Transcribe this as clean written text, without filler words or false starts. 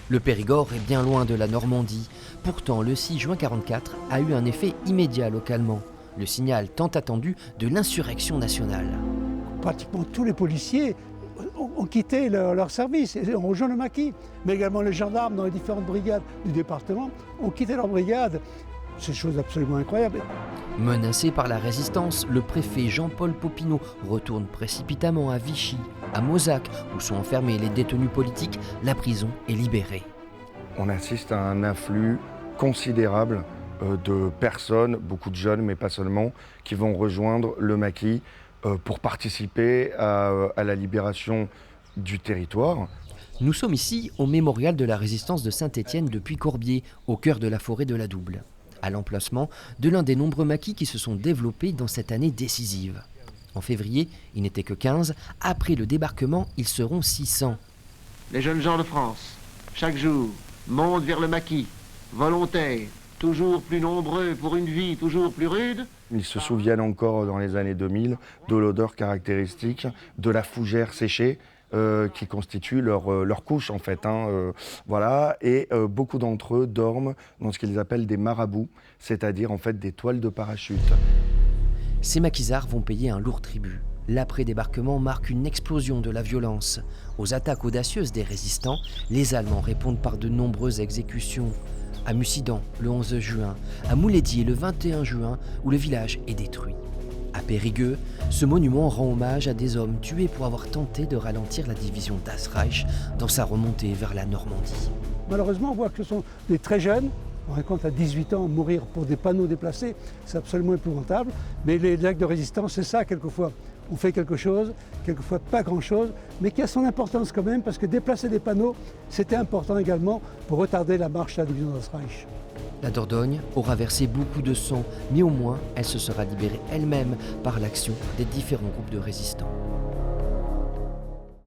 Le Périgord est bien loin de la Normandie. Pourtant, le 6 juin 1944 a eu un effet immédiat localement. Le signal tant attendu de l'insurrection nationale. Pratiquement tous les policiers ont quitté leur service et ont rejoint le maquis. Mais également les gendarmes dans les différentes brigades du département ont quitté leur brigade. C'est une chose absolument incroyable. Menacé par la résistance, le préfet Jean-Paul Popinot retourne précipitamment à Vichy, à Mozac, où sont enfermés les détenus politiques. La prison est libérée. On assiste à un afflux considérable de personnes, beaucoup de jeunes, mais pas seulement, qui vont rejoindre le maquis pour participer à la libération du territoire. Nous sommes ici au mémorial de la résistance de Saint-Étienne de Puy-Corbier, au cœur de la forêt de la Double, à l'emplacement de l'un des nombreux maquis qui se sont développés dans cette année décisive. En février, ils n'étaient que 15, après le débarquement, ils seront 600. Les jeunes gens de France, chaque jour, montent vers le maquis, volontaires, toujours plus nombreux pour une vie toujours plus rude. Ils se souviennent encore dans les années 2000 de l'odeur caractéristique de la fougère séchée qui constitue leur couche en fait. Voilà. Et beaucoup d'entre eux dorment dans ce qu'ils appellent des marabouts, c'est-à-dire en fait des toiles de parachute. Ces maquisards vont payer un lourd tribut. L'après-débarquement marque une explosion de la violence. Aux attaques audacieuses des résistants, les Allemands répondent par de nombreuses exécutions. À Mussidan, le 11 juin, à Mouledier, le 21 juin, où le village est détruit. À Périgueux, ce monument rend hommage à des hommes tués pour avoir tenté de ralentir la division Das Reich dans sa remontée vers la Normandie. Malheureusement, on voit que ce sont des très jeunes. On raconte à 18 ans mourir pour des panneaux déplacés, c'est absolument épouvantable. Mais les actes de résistance, c'est ça quelquefois. On fait quelque chose, quelquefois pas grand-chose, mais qui a son importance quand même, parce que déplacer des panneaux, c'était important également pour retarder la marche à la division Das Reich. La Dordogne aura versé beaucoup de sang, mais au moins elle se sera libérée elle-même par l'action des différents groupes de résistants.